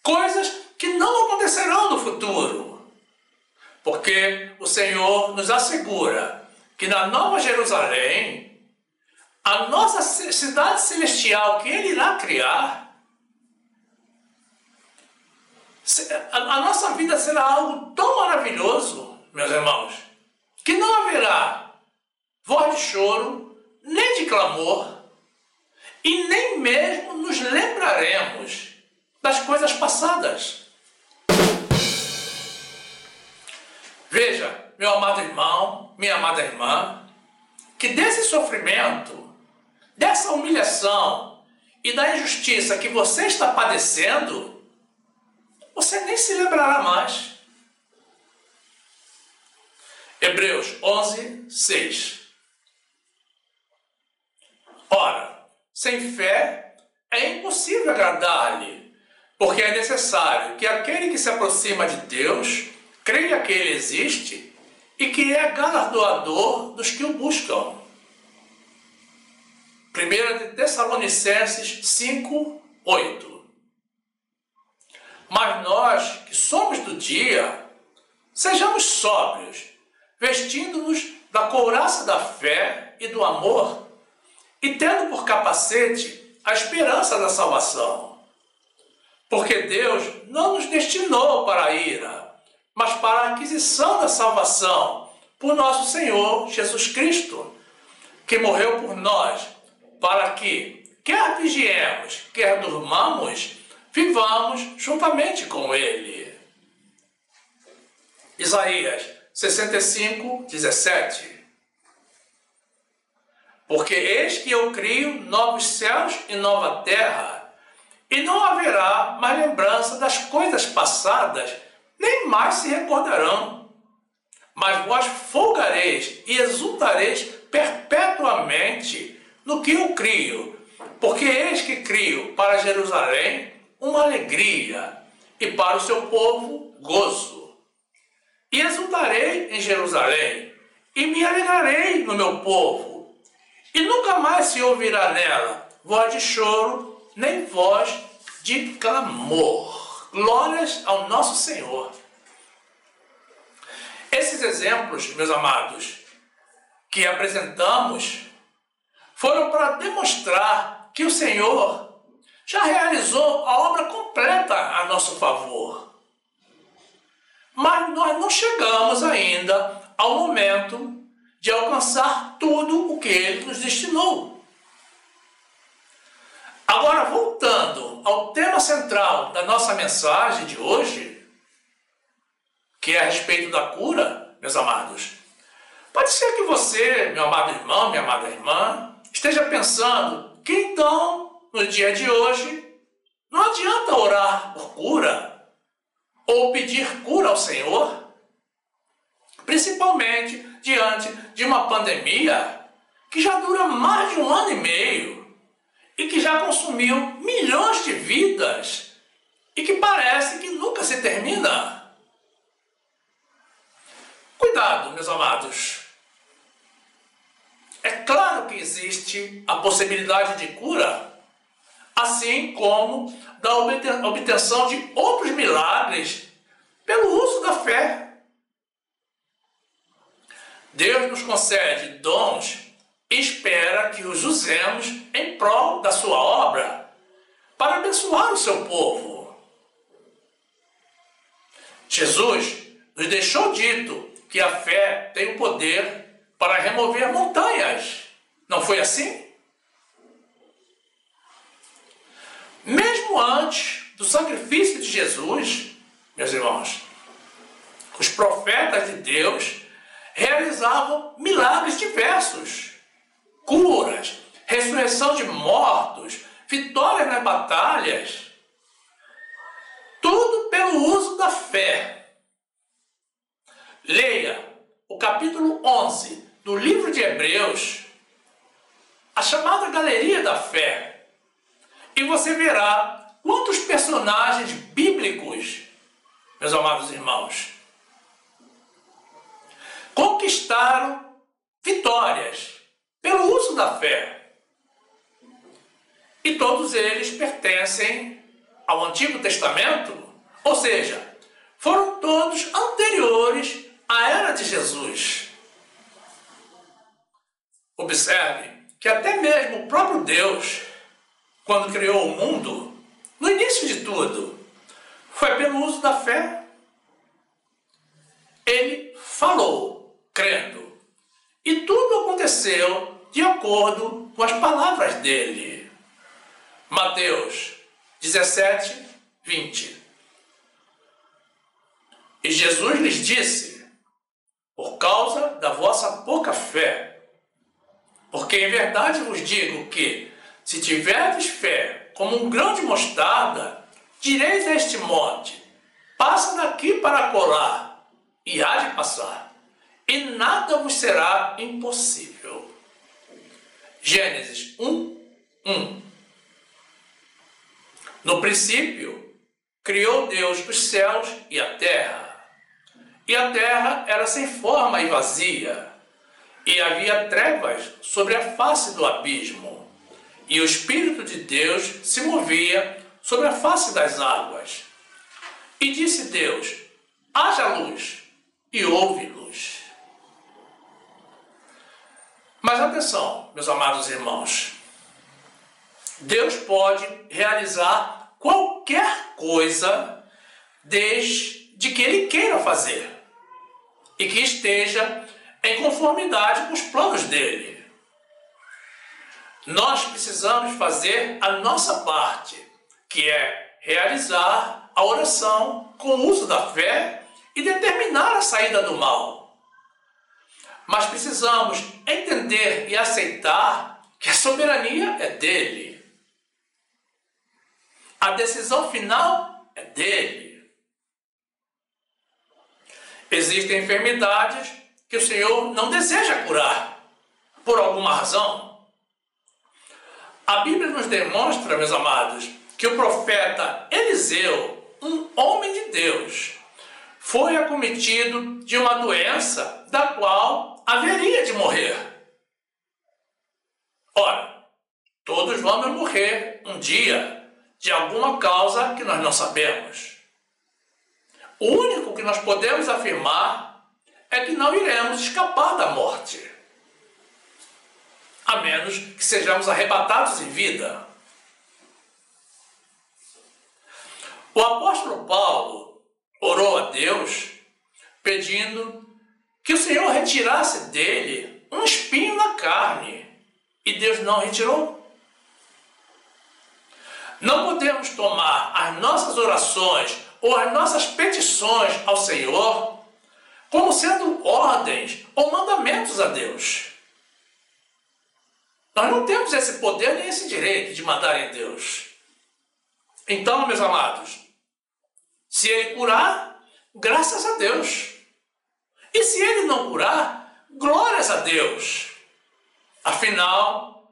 coisas que não acontecerão no futuro, porque o Senhor nos assegura que na Nova Jerusalém, a nossa cidade celestial que Ele irá criar, a nossa vida será algo tão maravilhoso, meus irmãos, que não haverá voz de choro, nem de clamor, e nem mesmo nos lembraremos das coisas passadas. Veja, meu amado irmão, minha amada irmã, que desse sofrimento, dessa humilhação e da injustiça que você está padecendo, você nem se lembrará mais. Hebreus 11, 6. Ora, sem fé é impossível agradar-lhe, porque é necessário que aquele que se aproxima de Deus creia que Ele existe e que é galardoador dos que o buscam. 1 Tessalonicenses 5, 8. Mas nós, que somos do dia, sejamos sóbrios, vestindo-nos da couraça da fé e do amor, e tendo por capacete a esperança da salvação. Porque Deus não nos destinou para a ira, mas para a aquisição da salvação por nosso Senhor Jesus Cristo, que morreu por nós, para que, quer vigiemos, quer durmamos, vivamos juntamente com Ele. Isaías 65, 17. Porque eis que eu crio novos céus e nova terra, e não haverá mais lembrança das coisas passadas, nem mais se recordarão. Mas vós folgareis e exultareis perpetuamente no que eu crio, porque eis que crio para Jerusalém uma alegria, e para o seu povo gozo. E exultarei em Jerusalém, e me alegrarei no meu povo, e nunca mais se ouvirá nela voz de choro, nem voz de clamor. Glórias ao nosso Senhor. Esses exemplos, meus amados, que apresentamos, foram para demonstrar que o Senhor já realizou a obra completa a nosso favor. Mas nós não chegamos ainda ao momento de alcançar tudo o que Ele nos destinou. Agora, voltando ao tema central da nossa mensagem de hoje, que é a respeito da cura, meus amados, pode ser que você, meu amado irmão, minha amada irmã, esteja pensando que então, no dia de hoje, não adianta orar por cura ou pedir cura ao Senhor, principalmente diante de uma pandemia que já dura mais de 1 ano e meio e que já consumiu milhões de vidas e que parece que nunca se termina. Cuidado, meus amados. É claro que existe a possibilidade de cura, assim como da obtenção de outros milagres pelo uso da fé. Deus nos concede dons e espera que os usemos em prol da sua obra para abençoar o seu povo. Jesus nos deixou dito que a fé tem o poder para remover montanhas. Não foi assim? Mesmo antes do sacrifício de Jesus, meus irmãos, os profetas de Deus realizavam milagres diversos, curas, ressurreição de mortos, vitórias nas batalhas, tudo pelo uso da fé. Leia o capítulo 11 do livro de Hebreus, a chamada Galeria da Fé, e você verá quantos personagens bíblicos, meus amados irmãos, conquistaram vitórias pelo uso da fé. E todos eles pertencem ao Antigo Testamento, ou seja, foram todos anteriores à era de Jesus. Observe que até mesmo o próprio Deus, quando criou o mundo, no início de tudo, foi pelo uso da fé. Ele falou, crendo, e tudo aconteceu de acordo com as palavras dele. Mateus 17, 20. E Jesus lhes disse: por causa da vossa pouca fé, porque em verdade vos digo que, se tiverdes fé como um grão de mostarda, direis a este monte: passa daqui para acolá, e há de passar, e nada vos será impossível. Gênesis 1, 1. No princípio, criou Deus os céus e a terra era sem forma e vazia, e havia trevas sobre a face do abismo, e o Espírito de Deus se movia sobre a face das águas. E disse Deus: haja luz, e houve luz. Mas atenção, meus amados irmãos, Deus pode realizar qualquer coisa desde que Ele queira fazer e que esteja em conformidade com os planos dele. Nós precisamos fazer a nossa parte, que é realizar a oração com o uso da fé e determinar a saída do mal. Mas precisamos entender e aceitar que a soberania é dele. A decisão final é dele. Existem enfermidades que o Senhor não deseja curar, por alguma razão. A Bíblia nos demonstra, meus amados, que o profeta Eliseu, um homem de Deus, foi acometido de uma doença da qual haveria de morrer. Ora, todos vamos morrer um dia de alguma causa que nós não sabemos. O único que nós podemos afirmar é que não iremos escapar da morte. a menos que sejamos arrebatados em vida. O apóstolo Paulo orou a Deus pedindo que o Senhor retirasse dele um espinho na carne, e Deus não retirou. Não podemos tomar as nossas orações ou as nossas petições ao Senhor como sendo ordens ou mandamentos a Deus. Nós não temos esse poder nem esse direito de mandar em Deus. Então, meus amados, se Ele curar, graças a Deus. E se Ele não curar, glórias a Deus. Afinal,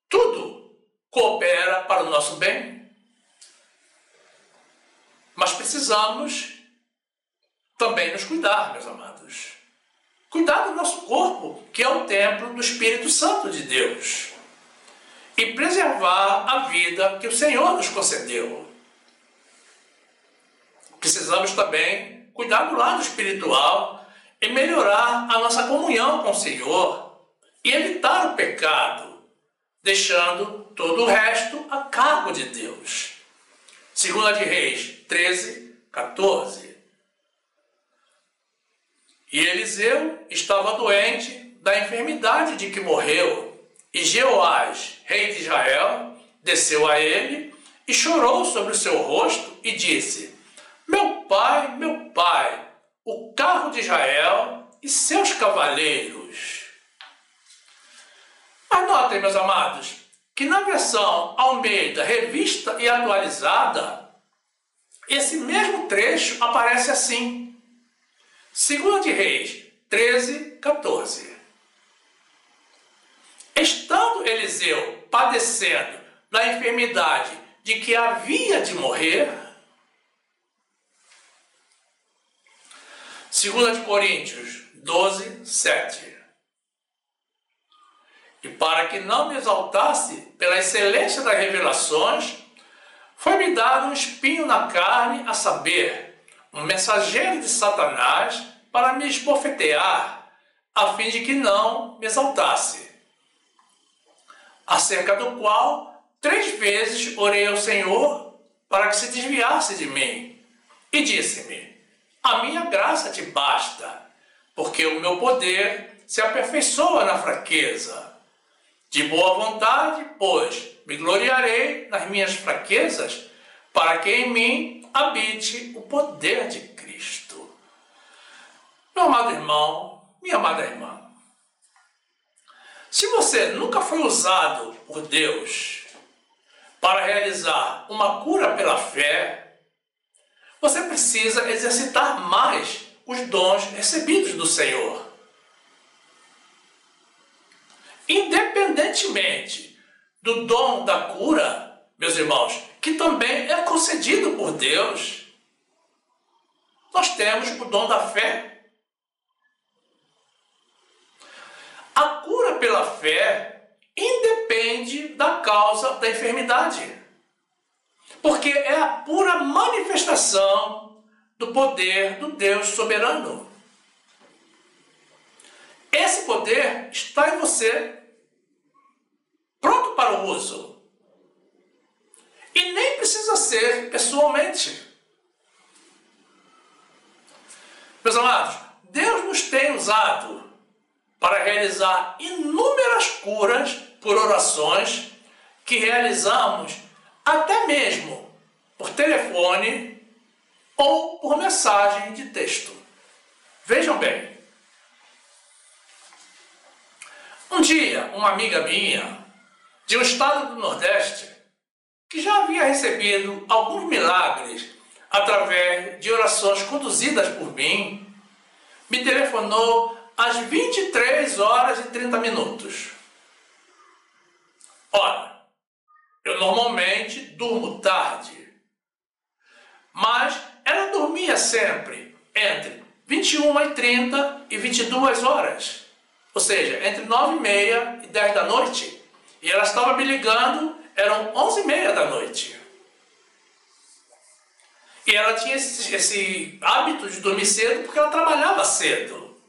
tudo coopera para o nosso bem. Mas precisamos também nos cuidar, meus amados. Cuidar do nosso corpo, que é o templo do Espírito Santo de Deus. E preservar a vida que o Senhor nos concedeu. Precisamos também cuidar do lado espiritual e melhorar a nossa comunhão com o Senhor e evitar o pecado, deixando todo o resto a cargo de Deus. 2 de Reis 13, 14. E Eliseu estava doente da enfermidade de que morreu, e Jeoás, rei de Israel, desceu a ele e chorou sobre o seu rosto e disse: meu pai, o carro de Israel e seus cavaleiros. Mas notem, meus amados, que na versão Almeida, revista e atualizada, esse mesmo trecho aparece assim. 2 de Reis 13, 14. Estando Eliseu padecendo da enfermidade de que havia de morrer, 2 de Coríntios 12, 7. E para que não me exaltasse pela excelência das revelações, foi-me dado um espinho na carne, a saber, um mensageiro de Satanás para me esbofetear, a fim de que não me exaltasse. Acerca do qual 3 vezes orei ao Senhor para que se desviasse de mim. E disse-me: a minha graça te basta, porque o meu poder se aperfeiçoa na fraqueza. De boa vontade, pois, me gloriarei nas minhas fraquezas, para que em mim habite o poder de Cristo. Meu amado irmão, minha amada irmã, se você nunca foi usado por Deus para realizar uma cura pela fé, você precisa exercitar mais os dons recebidos do Senhor. Independentemente do dom da cura, meus irmãos, que também é concedido por Deus, nós temos o dom da fé. A cura pela fé independe da causa da enfermidade, porque é a pura manifestação do poder do Deus soberano. Esse poder está em você, pronto para o uso. E nem precisa ser pessoalmente. Meus amados, Deus nos tem usado para realizar inúmeras curas por orações que realizamos até mesmo por telefone ou por mensagem de texto. Vejam bem. Um dia, uma amiga minha, de um estado do Nordeste, que já havia recebido alguns milagres através de orações conduzidas por mim, me telefonou às 23 horas e 30 minutos. Ora, eu normalmente durmo tarde, mas ela dormia sempre entre 21h30 e 22 horas, ou seja, entre 9h30 e 10 da noite, e ela estava me ligando, eram 11h30 da noite. E ela tinha esse hábito de dormir cedo porque ela trabalhava cedo.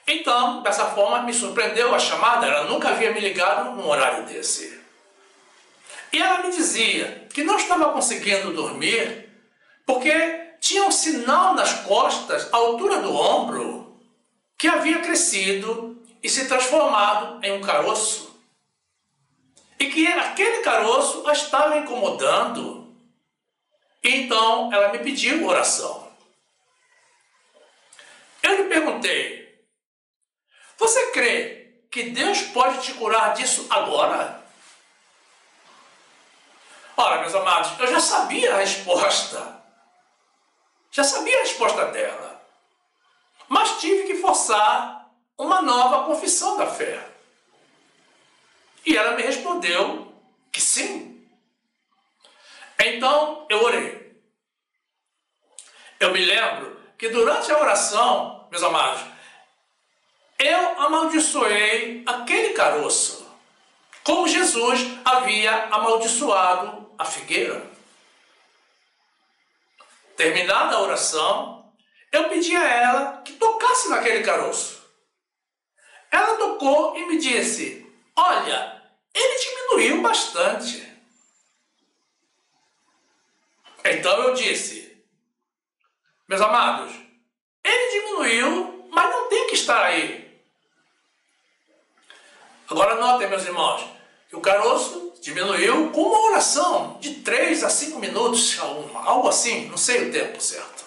Então, dessa forma, me surpreendeu a chamada. Ela nunca havia me ligado num horário desse. E ela me dizia que não estava conseguindo dormir porque tinha um sinal nas costas, à altura do ombro, que havia crescido e se transformado em um caroço. E que aquele caroço a estava incomodando. E então ela me pediu oração. Eu lhe perguntei: você crê que Deus pode te curar disso agora? Ora, meus amados, eu já sabia a resposta. Já sabia a resposta dela. Mas tive que forçar uma nova confissão da fé. E ela me respondeu que sim. Então eu orei. Eu me lembro que durante a oração, meus amados, eu amaldiçoei aquele caroço, como Jesus havia amaldiçoado a figueira. Terminada a oração, eu pedi a ela que tocasse naquele caroço. Ela tocou e me disse: olha, ele diminuiu bastante. Então eu disse: meus amados, ele diminuiu, mas não tem que estar aí. Agora notem, meus irmãos, que o caroço diminuiu com uma oração de 3 a 5 minutos, algo assim, não sei o tempo certo.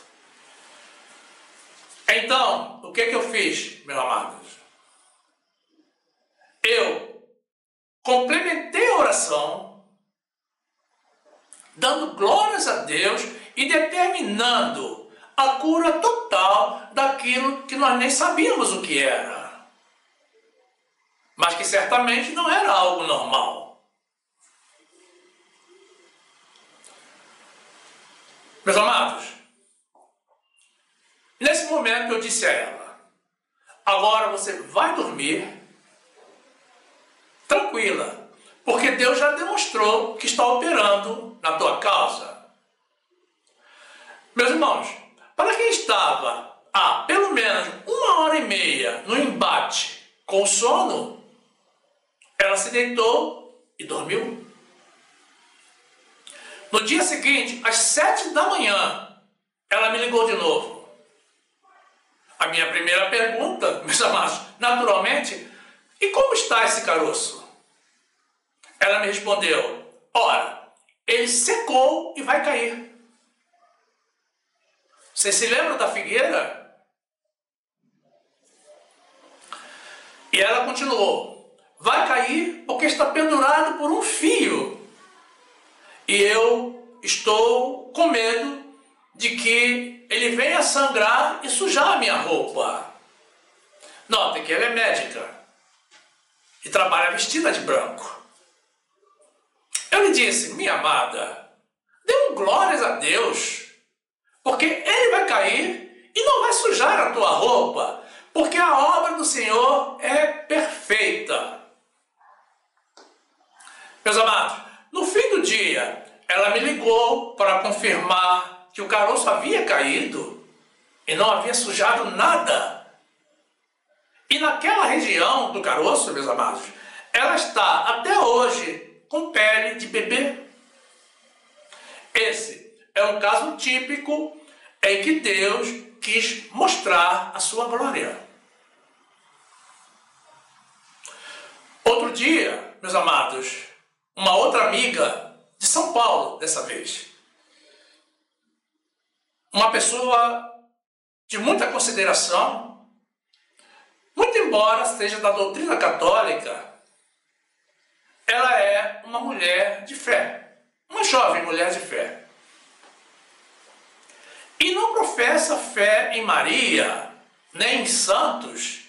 Então, o que eu fiz, meus amados? Eu complementei a oração, dando glórias a Deus e determinando a cura total daquilo que nós nem sabíamos o que era, mas que certamente não era algo normal. Meus amados, nesse momento eu disse a ela: agora você vai dormir tranquila, porque Deus já demonstrou que está operando na tua causa. Meus irmãos, para quem estava há pelo menos 1h30 no embate com o sono, ela se deitou e dormiu. No dia seguinte, às 7 da manhã, ela me ligou de novo. A minha primeira pergunta, meus amados, naturalmente: e como está esse caroço? Ela me respondeu: ora, ele secou e vai cair. Você se lembra da figueira? E ela continuou: vai cair porque está pendurado por um fio. E eu estou com medo de que ele venha sangrar e sujar a minha roupa. Notem que ela é médica e trabalha vestida de branco. Eu lhe disse: minha amada, dê glórias a Deus, porque ele vai cair e não vai sujar a tua roupa, porque a obra do Senhor é perfeita. Meus amados, no fim do dia, ela me ligou para confirmar que o caroço havia caído e não havia sujado nada. E naquela região do caroço, meus amados, ela está até hoje com pele de bebê. Esse é um caso típico em que Deus quis mostrar a sua glória. Outro dia, meus amados, uma outra amiga de São Paulo, dessa vez, uma pessoa de muita consideração, muito embora seja da doutrina católica, ela é uma mulher de fé, uma jovem mulher de fé. E não professa fé em Maria, nem em santos.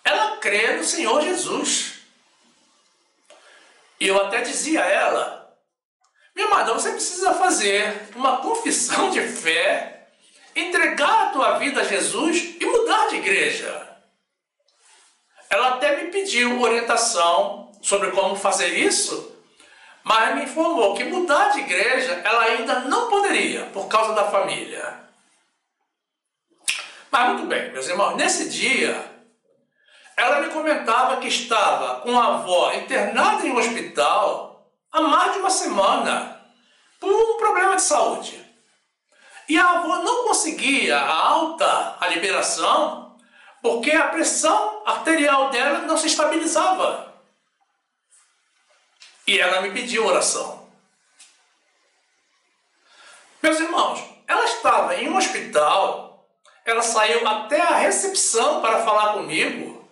Ela crê no Senhor Jesus. E eu até dizia a ela: minha amada, você precisa fazer uma confissão de fé, entregar a tua vida a Jesus e mudar de igreja. Ela até me pediu orientação sobre como fazer isso, mas me informou que mudar de igreja ela ainda não poderia, por causa da família. Mas muito bem, meus irmãos, nesse dia ela me comentava que estava com a avó internada em um hospital há mais de uma semana por um problema de saúde. E a avó não conseguia a liberação, porque a pressão arterial dela não se estabilizava. E ela me pediu oração. Meus irmãos, ela estava em um hospital, ela saiu até a recepção para falar comigo,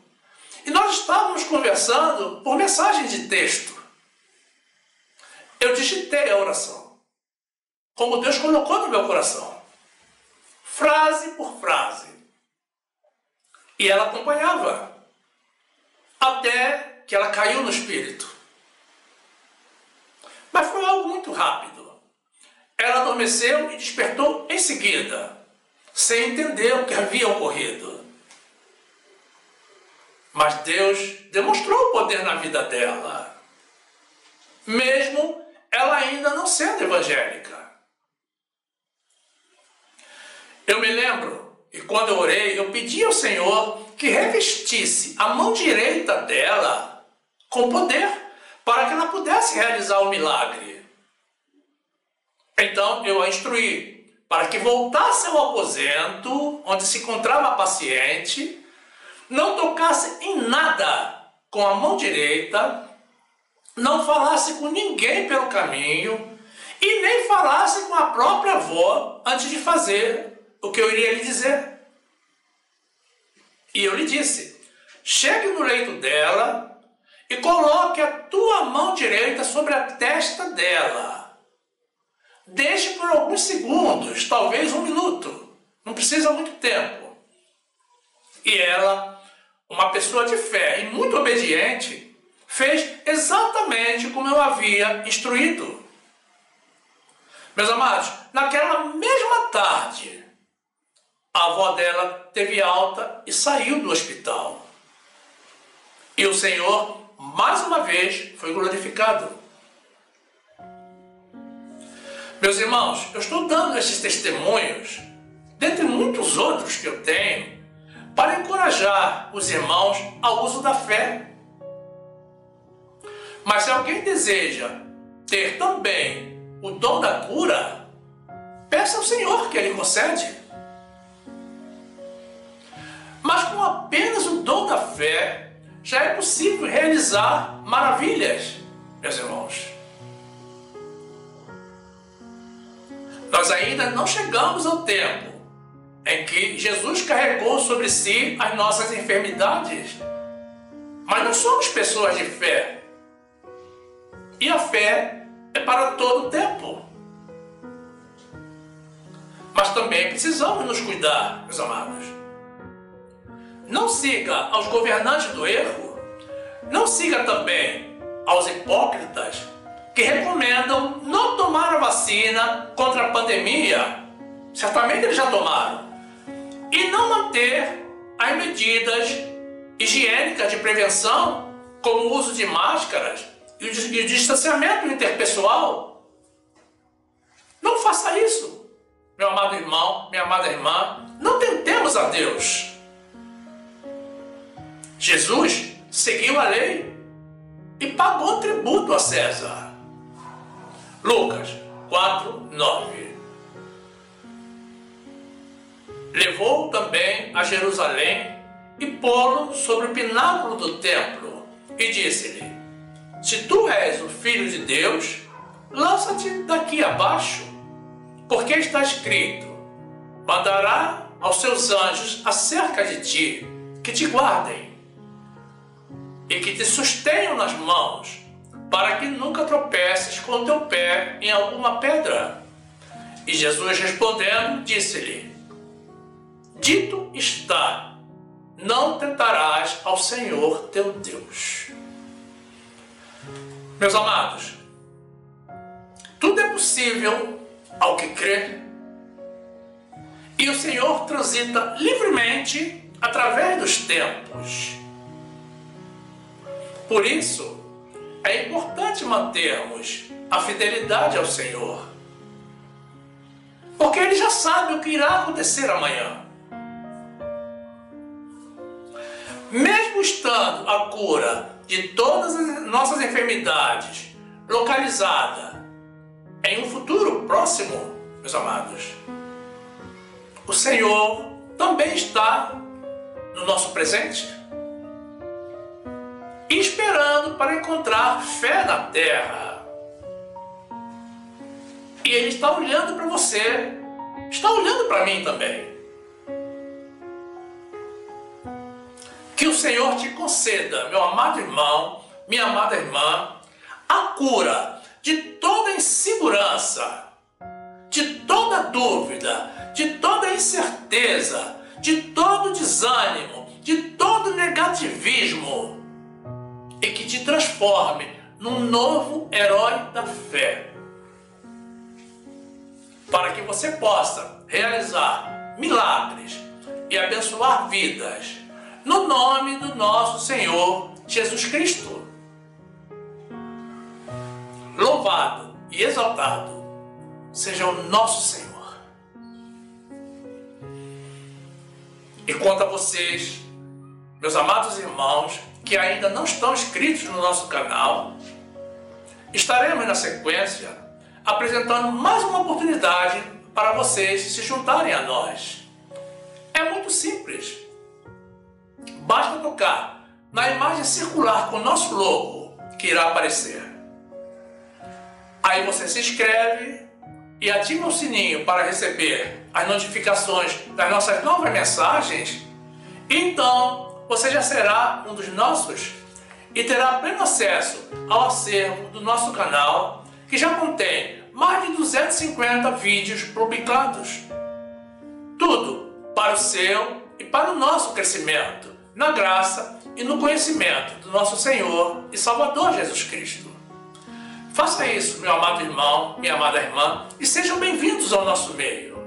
e nós estávamos conversando por mensagem de texto. Eu digitei a oração, como Deus colocou no meu coração, frase por frase. E ela acompanhava, até que ela caiu no espírito. Mas foi algo muito rápido. Ela adormeceu e despertou em seguida, sem entender o que havia ocorrido. Mas Deus demonstrou o poder na vida dela, mesmo ela ainda não sendo evangélica. Eu me lembro, e quando eu orei, eu pedi ao Senhor que revestisse a mão direita dela com poder, para que ela pudesse realizar o milagre. Então eu a instruí para que voltasse ao aposento onde se encontrava a paciente, não tocasse em nada com a mão direita, não falasse com ninguém pelo caminho e nem falasse com a própria avó antes de fazer o que eu iria lhe dizer. E eu lhe disse: chegue no leito dela e coloque a tua mão direita sobre a testa dela. Deixe por alguns segundos, talvez 1 minuto. Não precisa muito tempo. E ela, uma pessoa de fé e muito obediente, fez exatamente como eu havia instruído. Meus amados, naquela mesma tarde, a avó dela teve alta e saiu do hospital. E o Senhor, mais uma vez, foi glorificado. Meus irmãos, eu estou dando esses testemunhos, dentre muitos outros que eu tenho, para encorajar os irmãos ao uso da fé. Mas se alguém deseja ter também o dom da cura, peça ao Senhor que Ele concede. Mas com apenas o dom da fé, já é possível realizar maravilhas, meus irmãos. Nós ainda não chegamos ao tempo em que Jesus carregou sobre si as nossas enfermidades. Mas não somos pessoas de fé. E a fé é para todo o tempo. Mas também precisamos nos cuidar, meus amados. Não siga aos governantes do erro. Não siga também aos hipócritas que recomendam não tomar a vacina contra a pandemia. Certamente eles já tomaram. E não manter as medidas higiênicas de prevenção, como o uso de máscaras e o distanciamento interpessoal. Não faça isso, meu amado irmão, minha amada irmã. Não tentemos a Deus. Jesus seguiu a lei e pagou tributo a César. Lucas 4:9. Levou também a Jerusalém e pô-lo sobre o pináculo do templo e disse-lhe: se tu és o Filho de Deus, lança-te daqui abaixo, porque está escrito: mandará aos seus anjos acerca de ti, que te guardem e que te sustenham nas mãos, para que nunca tropeces com o teu pé em alguma pedra. E Jesus respondendo, disse-lhe: dito está, não tentarás ao Senhor teu Deus. Meus amados, tudo é possível ao que crê. E o Senhor transita livremente através dos tempos. Por isso, é importante mantermos a fidelidade ao Senhor, porque Ele já sabe o que irá acontecer amanhã. Mesmo mesmo estando a cura de todas as nossas enfermidades localizada em um futuro próximo, meus amados, o Senhor também está no nosso presente e esperando para encontrar fé na terra. E Ele está olhando para você, está olhando para mim também. Que o Senhor te conceda, meu amado irmão, minha amada irmã, a cura de toda insegurança, de toda dúvida, de toda incerteza, de todo desânimo, de todo negativismo, e que te transforme num novo herói da fé, para que você possa realizar milagres e abençoar vidas, no nome do nosso Senhor Jesus Cristo. Louvado e exaltado seja o nosso Senhor. E quanto a vocês, meus amados irmãos, que ainda não estão inscritos no nosso canal, estaremos na sequência apresentando mais uma oportunidade para vocês se juntarem a nós. É muito simples. Basta tocar na imagem circular com o nosso logo que irá aparecer. Aí você se inscreve e ativa o sininho para receber as notificações das nossas novas mensagens. Então você já será um dos nossos e terá pleno acesso ao acervo do nosso canal, que já contém mais de 250 vídeos publicados. Tudo para o seu e para o nosso crescimento na graça e no conhecimento do nosso Senhor e Salvador Jesus Cristo. Faça isso, meu amado irmão, minha amada irmã, e sejam bem-vindos ao nosso meio.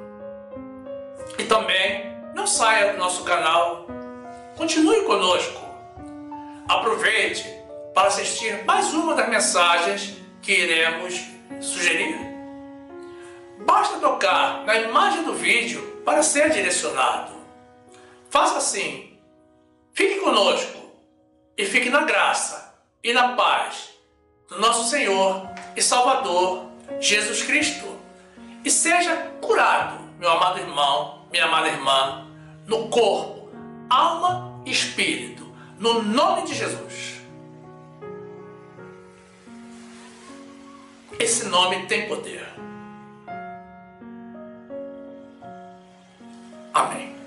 E também não saia do nosso canal, continue conosco. Aproveite para assistir mais uma das mensagens que iremos sugerir. Basta tocar na imagem do vídeo para ser direcionado. Faça assim. Fique conosco e fique na graça e na paz do nosso Senhor e Salvador Jesus Cristo. E seja curado, meu amado irmão, minha amada irmã, no corpo, alma e espírito, no nome de Jesus. Esse nome tem poder. Amém.